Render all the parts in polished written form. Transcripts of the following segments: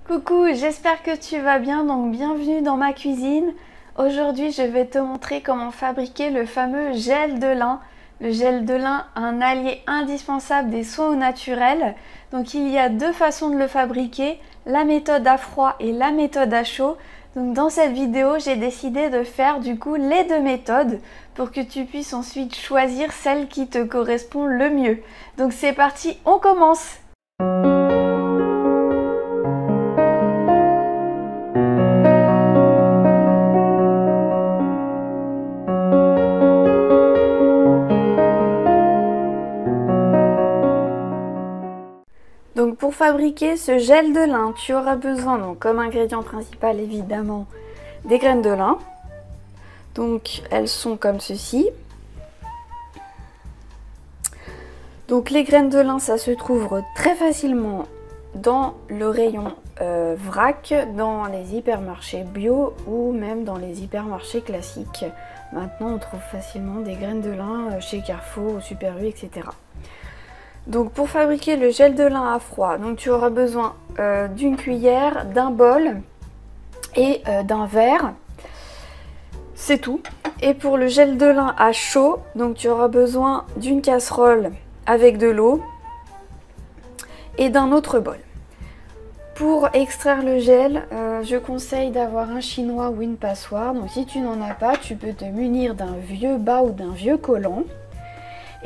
Coucou, j'espère que tu vas bien, donc bienvenue dans ma cuisine. Aujourd'hui, je vais te montrer comment fabriquer le fameux gel de lin. Le gel de lin, un allié indispensable des soins au naturel. Donc il y a deux façons de le fabriquer, la méthode à froid et la méthode à chaud. Donc dans cette vidéo, j'ai décidé de faire du coup les deux méthodes pour que tu puisses ensuite choisir celle qui te correspond le mieux. Donc c'est parti, on commence! Donc pour fabriquer ce gel de lin, tu auras besoin, donc comme ingrédient principal évidemment, des graines de lin. Donc elles sont comme ceci. Donc les graines de lin, ça se trouve très facilement dans le rayon vrac, dans les hypermarchés bio ou même dans les hypermarchés classiques. Maintenant on trouve facilement des graines de lin chez Carrefour, au Super U, etc. Donc pour fabriquer le gel de lin à froid, donc tu auras besoin d'une cuillère, d'un bol et d'un verre. C'est tout. Et pour le gel de lin à chaud, donc tu auras besoin d'une casserole avec de l'eau et d'un autre bol. Pour extraire le gel, je conseille d'avoir un chinois ou une passoire. Donc si tu n'en as pas, tu peux te munir d'un vieux bas ou d'un vieux collant.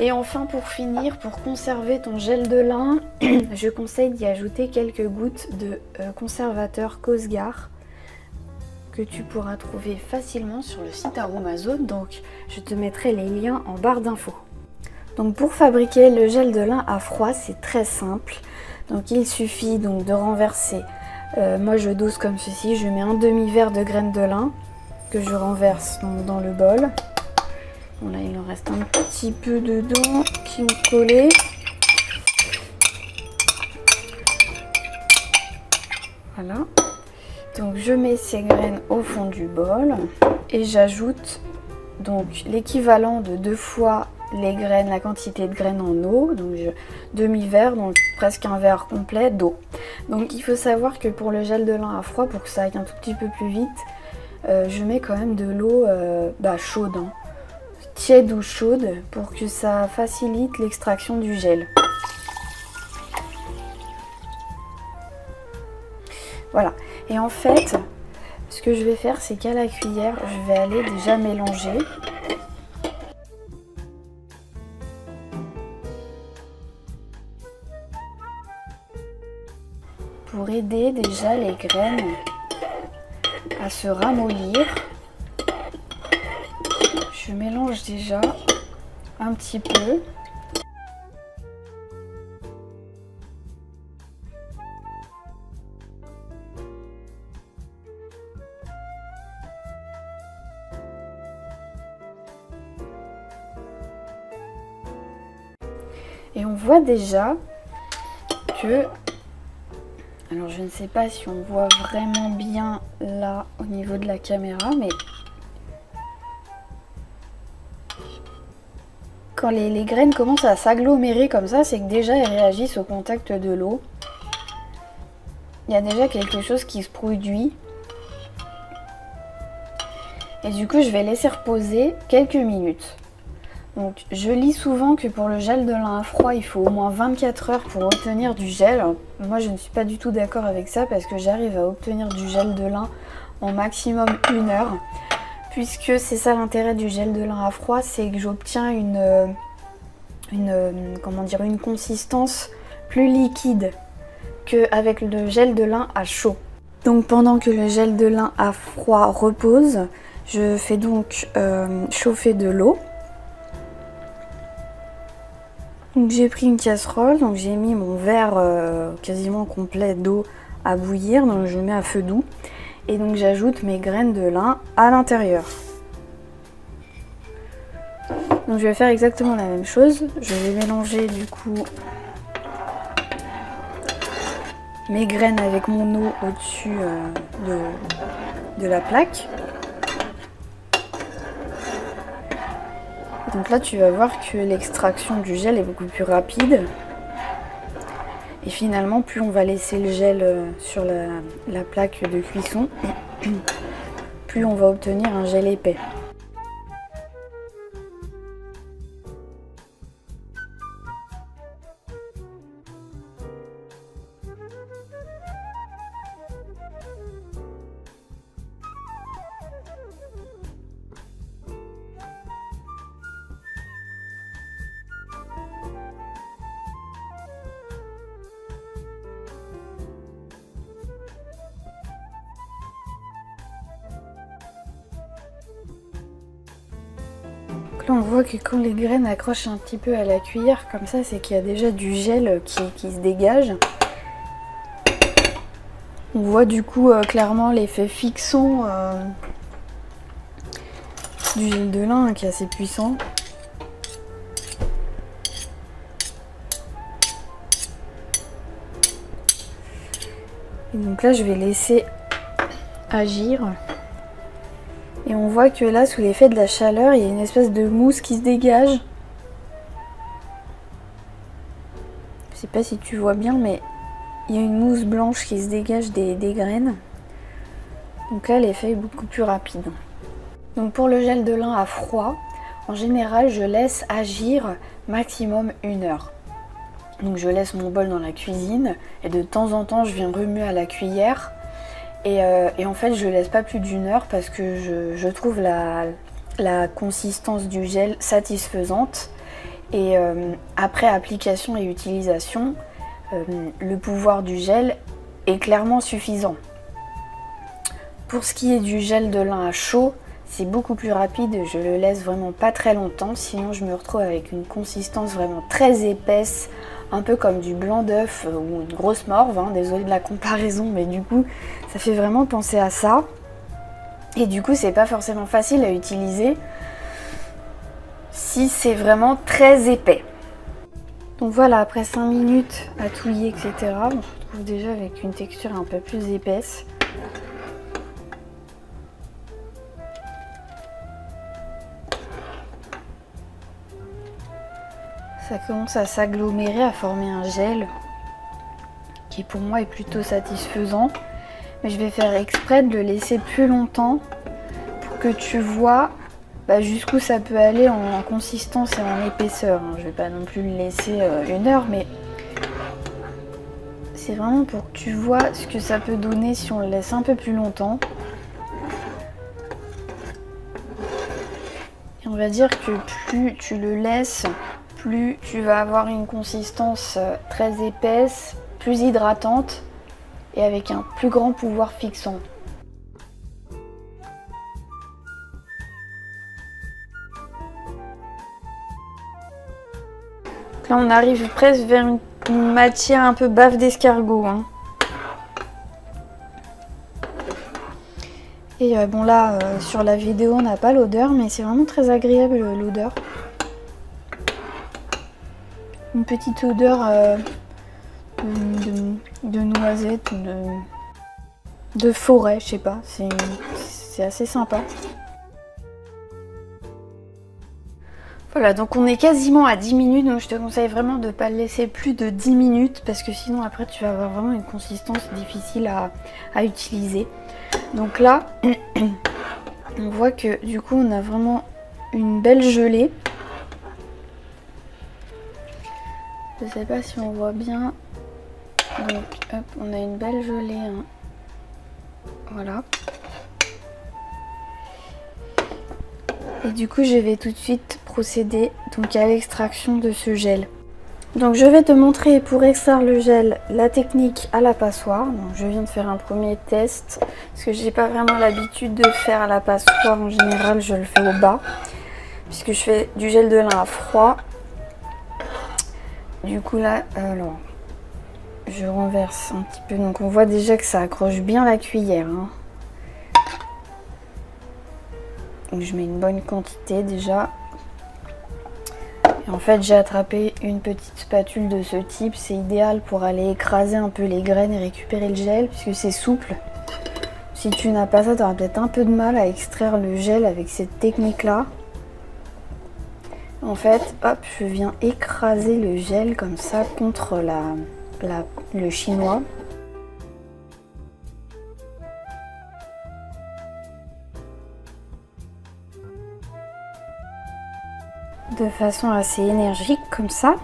Et enfin pour finir, pour conserver ton gel de lin, je conseille d'y ajouter quelques gouttes de conservateur Cosgar que tu pourras trouver facilement sur le site Aromazone. Donc je te mettrai les liens en barre d'infos. Donc pour fabriquer le gel de lin à froid, c'est très simple. Donc il suffit donc de renverser, moi je dose comme ceci, je mets un demi-verre de graines de lin que je renverse donc dans le bol. Bon, là il en reste un petit peu dedans qui ont collé. Voilà. Donc je mets ces graines au fond du bol et j'ajoute donc l'équivalent de 2 fois les graines, la quantité de graines en eau, donc demi-verre, donc presque un verre complet d'eau. Donc il faut savoir que pour le gel de lin à froid, pour que ça aille un tout petit peu plus vite, je mets quand même de l'eau chaude, hein, tiède ou chaude, pour que ça facilite l'extraction du gel. Voilà, et en fait, ce que je vais faire, c'est qu'à la cuillère, je vais aller déjà mélanger. Pour aider déjà les graines à se ramollir, je mélange déjà un petit peu. Et on voit déjà que, alors je ne sais pas si on voit vraiment bien là au niveau de la caméra, mais quand les graines commencent à s'agglomérer comme ça, c'est que déjà elles réagissent au contact de l'eau. Il y a déjà quelque chose qui se produit. Et du coup, je vais laisser reposer quelques minutes. Donc, je lis souvent que pour le gel de lin à froid, il faut au moins 24 heures pour obtenir du gel. Alors, moi, je ne suis pas du tout d'accord avec ça parce que j'arrive à obtenir du gel de lin en maximum 1 heure. Puisque c'est ça l'intérêt du gel de lin à froid, c'est que j'obtiens une consistance plus liquide qu'avec le gel de lin à chaud. Donc pendant que le gel de lin à froid repose, je fais donc chauffer de l'eau. Donc j'ai pris une casserole, donc j'ai mis mon verre quasiment complet d'eau à bouillir, donc je le mets à feu doux. Et donc j'ajoute mes graines de lin à l'intérieur. Donc je vais faire exactement la même chose. Je vais mélanger du coup mes graines avec mon eau au-dessus de la plaque. Donc là tu vas voir que l'extraction du gel est beaucoup plus rapide. Et finalement, plus on va laisser le gel sur la plaque de cuisson, plus on va obtenir un gel épais. Là, on voit que quand les graines accrochent un petit peu à la cuillère, comme ça, c'est qu'il y a déjà du gel qui se dégage. On voit du coup clairement l'effet fixant du gel de lin qui est assez puissant. Et donc là, je vais laisser agir. Et on voit que là, sous l'effet de la chaleur, il y a une espèce de mousse qui se dégage. Je sais pas si tu vois bien, mais il y a une mousse blanche qui se dégage des graines. Donc là, l'effet est beaucoup plus rapide. Donc pour le gel de lin à froid, en général, je laisse agir maximum 1 heure. Donc je laisse mon bol dans la cuisine et de temps en temps, je viens remuer à la cuillère. Et en fait, je laisse pas plus d'1 heure parce que je trouve la consistance du gel satisfaisante. Et après application et utilisation, le pouvoir du gel est clairement suffisant. Pour ce qui est du gel de lin à chaud, c'est beaucoup plus rapide. Je le laisse vraiment pas très longtemps, sinon je me retrouve avec une consistance vraiment très épaisse, un peu comme du blanc d'œuf ou une grosse morve, hein, désolée de la comparaison, mais du coup ça fait vraiment penser à ça. Et du coup c'est pas forcément facile à utiliser si c'est vraiment très épais. Donc voilà, après 5 minutes à touiller, etc., on se retrouve déjà avec une texture un peu plus épaisse. Ça commence à s'agglomérer, à former un gel qui pour moi est plutôt satisfaisant. Mais je vais faire exprès de le laisser plus longtemps pour que tu vois jusqu'où ça peut aller en consistance et en épaisseur. Je vais pas non plus le laisser 1 heure, mais c'est vraiment pour que tu vois ce que ça peut donner si on le laisse un peu plus longtemps. Et on va dire que plus tu le laisses, plus tu vas avoir une consistance très épaisse, plus hydratante et avec un plus grand pouvoir fixant. Là on arrive presque vers une matière un peu bave d'escargot, hein. Et bon là sur la vidéo on n'a pas l'odeur, mais c'est vraiment très agréable l'odeur. Une petite odeur de noisette, de forêt, je sais pas, c'est assez sympa. Voilà, donc on est quasiment à 10 minutes, donc je te conseille vraiment de ne pas le laisser plus de 10 minutes parce que sinon après tu vas avoir vraiment une consistance difficile à utiliser. Donc là, on voit que du coup on a vraiment une belle gelée. Je sais pas si on voit bien. Donc hop, on a une belle gelée, hein. Voilà. Et du coup je vais tout de suite procéder donc à l'extraction de ce gel. Donc je vais te montrer pour extraire le gel la technique à la passoire. Donc je viens de faire un premier test parce que j'ai pas vraiment l'habitude de faire à la passoire. En général je le fais au bas puisque je fais du gel de lin à froid. Du coup là, alors je renverse un petit peu. Donc on voit déjà que ça accroche bien la cuillère, hein. Donc je mets une bonne quantité déjà. Et en fait j'ai attrapé une petite spatule de ce type. C'est idéal pour aller écraser un peu les graines et récupérer le gel puisque c'est souple. Si tu n'as pas ça, tu auras peut-être un peu de mal à extraire le gel avec cette technique là. En fait, hop, je viens écraser le gel comme ça contre le chinois. De façon assez énergique comme ça.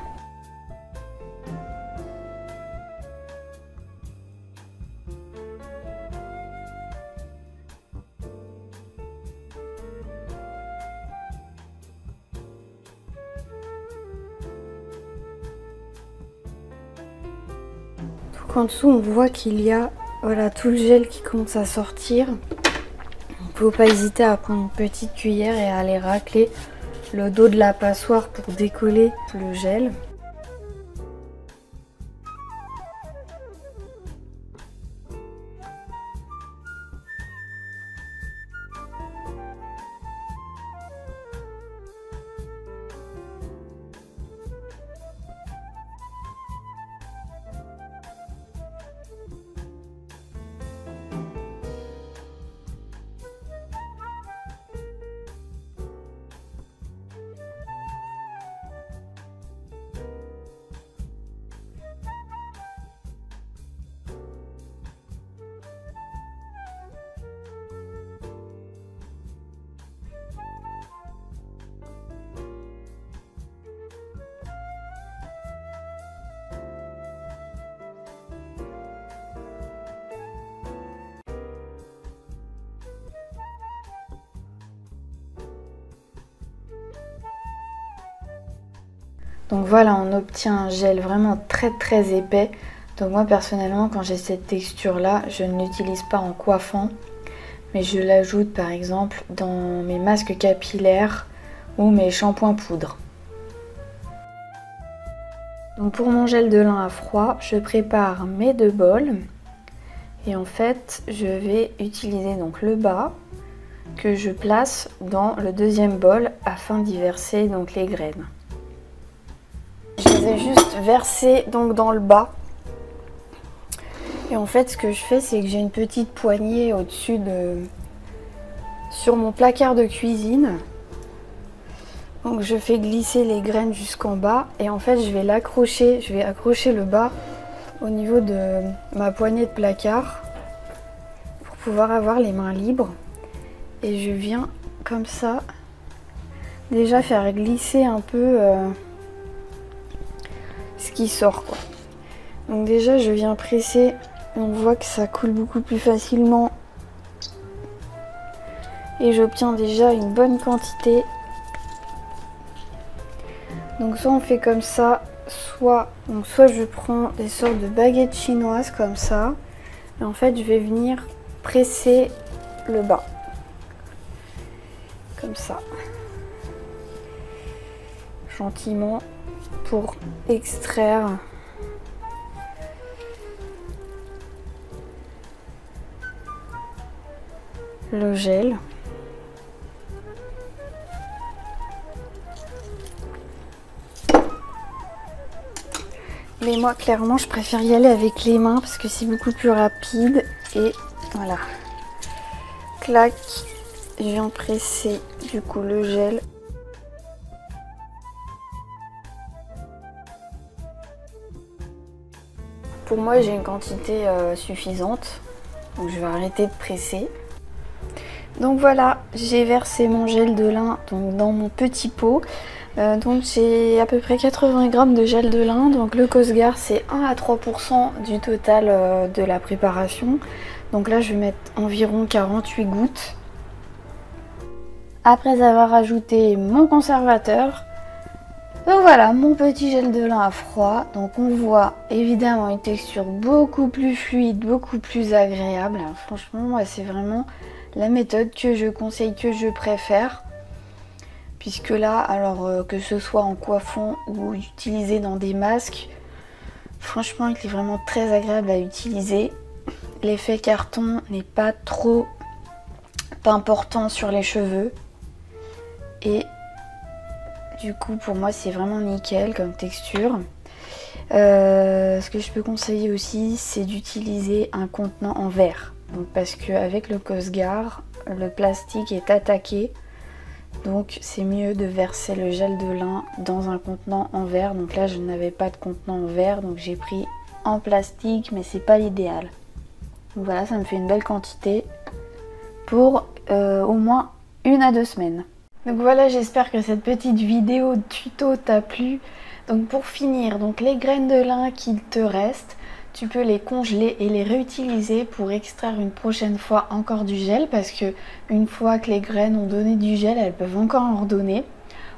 Donc en dessous on voit qu'il y a voilà, tout le gel qui commence à sortir. Il ne faut pas hésiter à prendre une petite cuillère et à aller racler le dos de la passoire pour décoller le gel. Donc voilà, on obtient un gel vraiment très épais. Donc moi personnellement, quand j'ai cette texture là, je ne l'utilise pas en coiffant, mais je l'ajoute par exemple dans mes masques capillaires ou mes shampoings poudre. Donc pour mon gel de lin à froid, je prépare mes 2 bols et en fait je vais utiliser donc le bas que je place dans le 2e bol afin d'y verser donc les graines. Je les ai juste versées donc dans le bas. Et en fait ce que je fais, c'est que j'ai une petite poignée au-dessus sur mon placard de cuisine. Donc je fais glisser les graines jusqu'en bas et en fait je vais accrocher le bas au niveau de ma poignée de placard pour pouvoir avoir les mains libres. Et je viens comme ça déjà faire glisser un peu ce qui sort quoi. Donc déjà je viens presser, on voit que ça coule beaucoup plus facilement et j'obtiens déjà une bonne quantité. Donc soit on fait comme ça, soit je prends des sortes de baguettes chinoises comme ça et en fait je vais venir presser le bas comme ça gentiment pour extraire le gel. Mais moi clairement je préfère y aller avec les mains parce que c'est beaucoup plus rapide et voilà. Clac, je viens presser du coup le gel. Pour moi j'ai une quantité suffisante, donc je vais arrêter de presser. Donc voilà, j'ai versé mon gel de lin donc, dans mon petit pot. Donc j'ai à peu près 80 g de gel de lin. Donc le Cosgar c'est 1 à 3% du total de la préparation. Donc là je vais mettre environ 48 gouttes. Après avoir ajouté mon conservateur. Donc voilà, mon petit gel de lin à froid. Donc on voit évidemment une texture beaucoup plus fluide, beaucoup plus agréable. Alors, franchement, moi c'est vraiment la méthode que je conseille, que je préfère. Puisque là, alors que ce soit en coiffant ou utilisé dans des masques, franchement il est vraiment très agréable à utiliser. L'effet carton n'est pas trop important sur les cheveux. Et du coup pour moi c'est vraiment nickel comme texture. Ce que je peux conseiller aussi c'est d'utiliser un contenant en verre. Donc, parce qu'avec le Cosgar, le plastique est attaqué. Donc c'est mieux de verser le gel de lin dans un contenant en verre. Donc là je n'avais pas de contenant en verre, donc j'ai pris en plastique, mais c'est pas l'idéal. Donc voilà, ça me fait une belle quantité pour au moins 1 à 2 semaines. Donc voilà, j'espère que cette petite vidéo tuto t'a plu. Donc pour finir, donc les graines de lin qu'il te reste, tu peux les congeler et les réutiliser pour extraire une prochaine fois encore du gel, parce que une fois que les graines ont donné du gel, elles peuvent encore en redonner,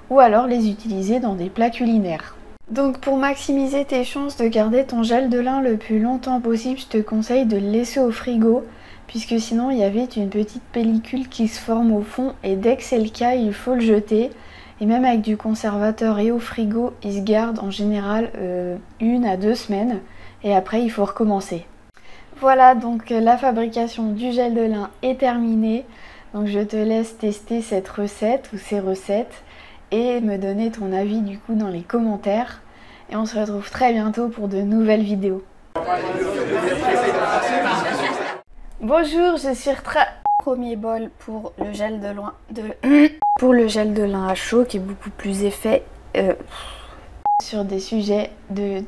ou alors les utiliser dans des plats culinaires. Donc pour maximiser tes chances de garder ton gel de lin le plus longtemps possible, je te conseille de le laisser au frigo, puisque sinon il y avait une petite pellicule qui se forme au fond, et dès que c'est le cas, il faut le jeter. Et même avec du conservateur et au frigo, il se garde en général 1 à 2 semaines, et après il faut recommencer. Voilà, donc la fabrication du gel de lin est terminée. Donc je te laisse tester cette recette ou ces recettes et me donner ton avis du coup dans les commentaires. Et on se retrouve très bientôt pour de nouvelles vidéos. Bonjour, je suis Premier bol pour le gel de lin à chaud qui est beaucoup plus épais sur des sujets de